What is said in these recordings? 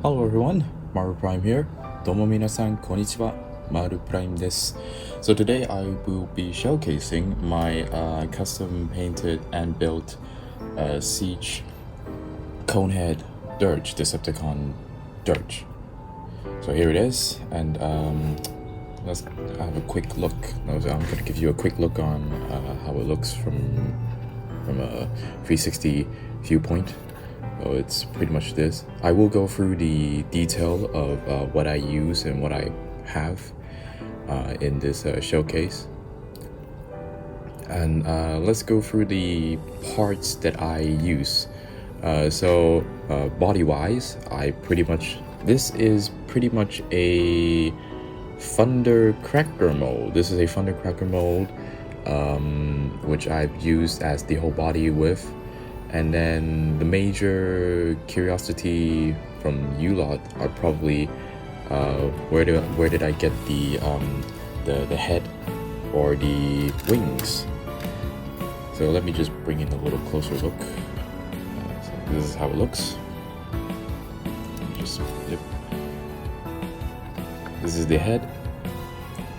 Hello everyone, Maru Prime here. Domo minasan konnichiwa, Maru Prime desu. So today I will be showcasing my custom painted and built Siege Conehead Dirge Decepticon Dirge. So here it is, and let's have a quick look. I'm going to give you a quick look on how it looks from a 360 viewpoint. So it's pretty much this. I will go through the detail of what I use and what I have in this showcase. And let's go through the parts that I use. So body-wise, this is pretty much a Thundercracker mold. This is a Thundercracker mold, which I've used as the whole body with. And then the major curiosity from you lot are probably where did I get the head or the wings? So let me just bring in a little closer look. So this is how it looks. This is the head,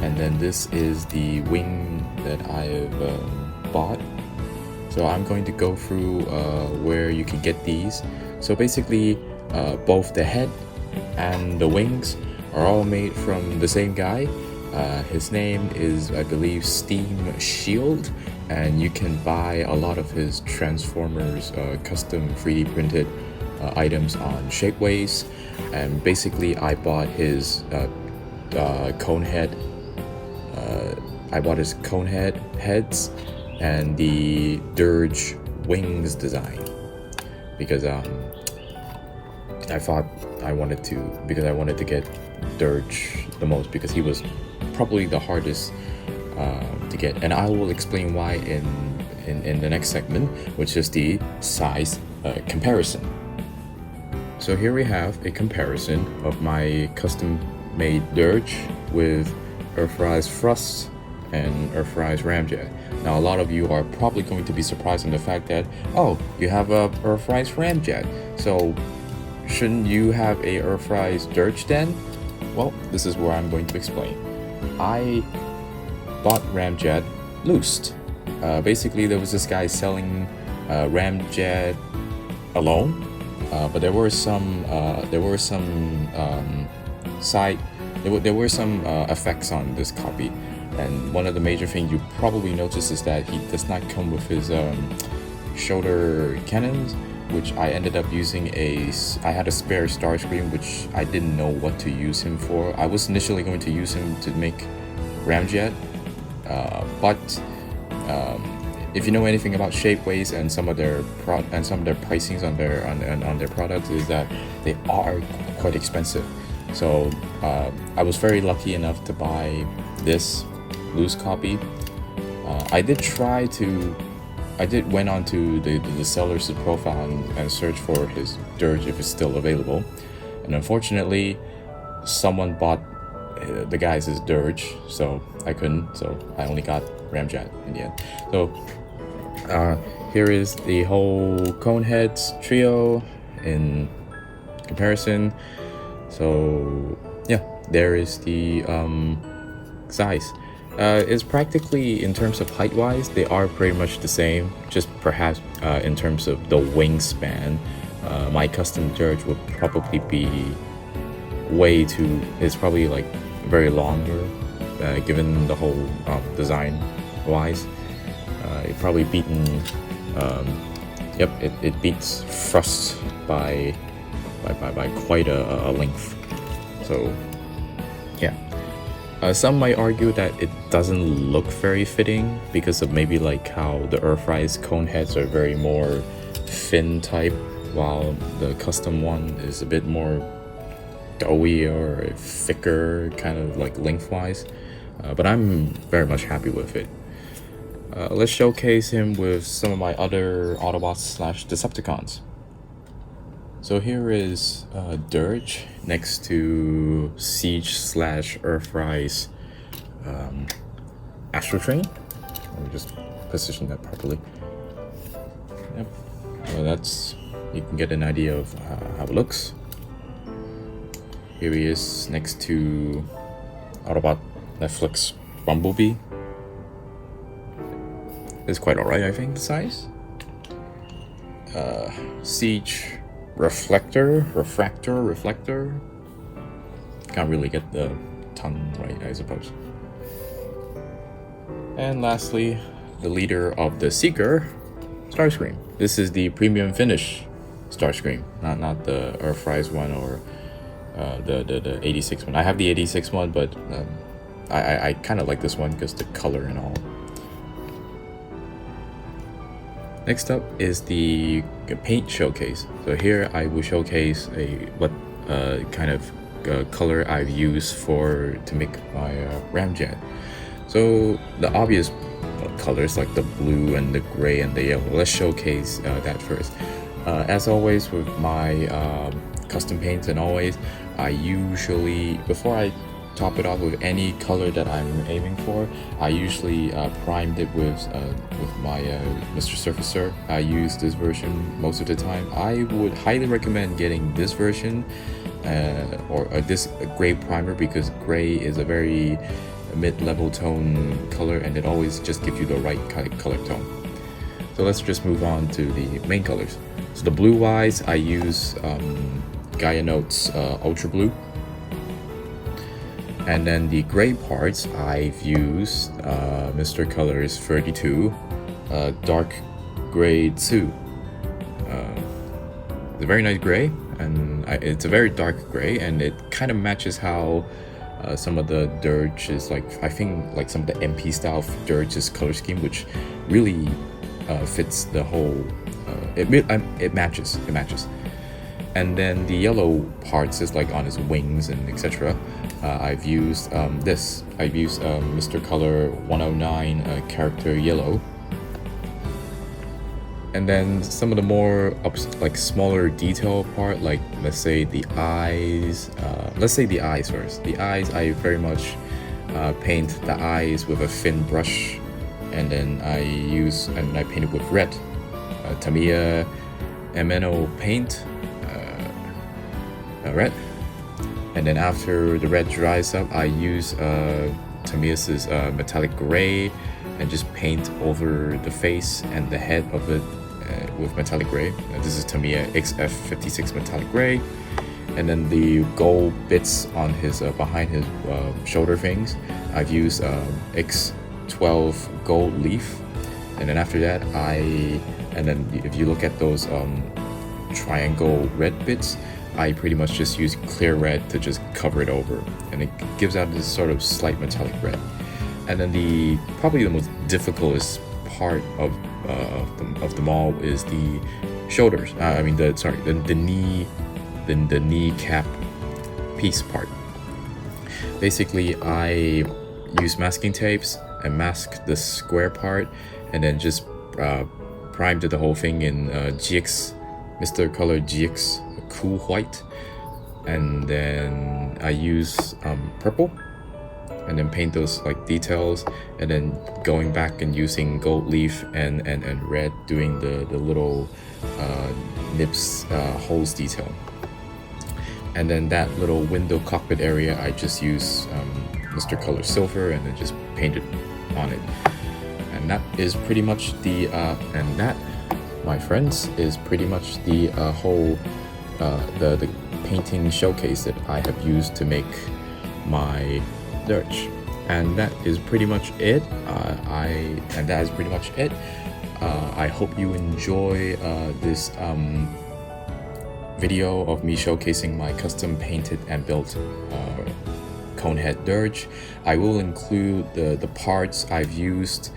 and then this is the wing that I've bought. So I'm going to go through where you can get these. So basically, both the head and the wings are all made from the same guy. His name is, I believe, Steam Shield, and you can buy a lot of his Transformers custom 3D printed items on Shapeways. And basically, I bought his Conehead. I bought his Conehead heads and the Dirge wings design because I wanted to get Dirge the most because he was probably the hardest to get, and I will explain why in the next segment, which is the size comparison. So here we have a comparison of my custom made Dirge with Earthrise Thrust and Earthrise Ramjet. Now a lot of you are probably going to be surprised in the fact that, oh, you have a Earthrise Ramjet, so shouldn't you have a Earthrise Dirge then? Well, this is where I'm going to explain. I bought Ramjet loosed. Basically, there was this guy selling Ramjet alone, but there were some effects on this copy. And one of the major things you probably notice is that he does not come with his shoulder cannons, which I ended up using I had a spare Starscream, which I didn't know what to use him for. I was initially going to use him to make Ramjet, but if you know anything about Shapeways and some of their pricings on their products, is that they are quite expensive. So I was very lucky enough to buy this loose copy. I went on to the seller's profile and search for his Dirge if it's still available, and unfortunately someone bought the guy's Dirge, so I couldn't, so I only got Ramjet in the end. So here is the whole Coneheads trio in comparison. So yeah, there is the size. It's practically, in terms of height wise, they are pretty much the same, just perhaps in terms of the wingspan. My custom Dirge would probably be it's probably like very longer, given the whole design wise. It probably beaten, it beats Thrust by quite a length. So yeah. Some might argue that it doesn't look very fitting because of maybe like how the Earthrise Coneheads are very more thin type, while the custom one is a bit more doughy or thicker, kind of like lengthwise. But I'm very much happy with it. Let's showcase him with some of my other Autobots / Decepticons. So here is Dirge next to Siege / Earthrise Astro Train. Let me just position that properly. Yep. So you can get an idea of how it looks. Here he is next to Autobot Netflix Bumblebee. It's quite alright, I think, the size. Siege Refractor. Can't really get the tongue right, I suppose. And lastly, the leader of the Seeker, Starscream. This is the premium finish Starscream, not the Earthrise one or the 86 one. I have the 86 one, but I kind of like this one because the color and all. Next up is the paint showcase. So here I will showcase what kind of color I've used to make my ramjet. So the obvious colors like the blue and the gray and the yellow. Let's showcase that first. As always with my custom paints, and always I usually, before I top it off with any color that I'm aiming for, I usually primed it with my Mr. Surfacer. I use this version most of the time. I would highly recommend getting this version or this gray primer, because gray is a very mid-level tone color and it always just gives you the right color tone. So let's just move on to the main colors. So the blue wise, I use Gaia Notes Ultra Blue. And then the gray parts, I've used Mr. Colors 32 Dark Gray 2. It's a very nice gray, and it's a very dark gray, and it kind of matches how some of the Dirge is like. I think like some of the MP style Dirge's color scheme, which really fits the whole. It matches. And then the yellow parts is like on his wings and etc. I've used this. I've used Mr. Color 109 character yellow. And then some of the more like smaller detail part, like let's say the eyes. Let's say the eyes first. The eyes, I very much paint the eyes with a thin brush, and then I paint it with red. Tamiya MNO paint. Red, and then after the red dries up, I use Tamiya's metallic gray and just paint over the face and the head of it with metallic gray. This is Tamiya XF56 metallic gray, and then the gold bits on his behind his shoulder things, I've used X12 gold leaf, and then after that if you look at those triangle red bits, I pretty much just use clear red to just cover it over, and it gives out this sort of slight metallic red. And then probably the most difficult part of them all is the shoulders. The kneecap piece part. Basically, I use masking tapes and mask the square part, and then just primed the whole thing in GX, Mr. Color GX Cool White, and then I use purple, and then paint those like details, and then going back and using gold leaf and red, doing the little nips holes detail. And then that little window cockpit area, I just use Mr. Color Silver and then just paint it on it. And that is pretty much my friends, is pretty much the whole the painting showcase that I have used to make my Dirge. And that is pretty much it. I hope you enjoy this video of me showcasing my custom painted and built Conehead Dirge. I will include the parts I've used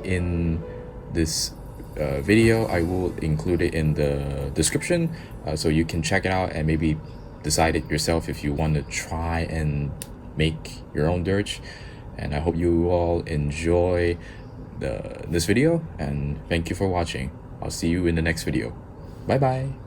in this video. I will include it in the description, so you can check it out and maybe decide it yourself if you want to try and make your own Dirge. And I hope you all enjoy this video, and thank you for watching. I'll see you in the next video. Bye bye.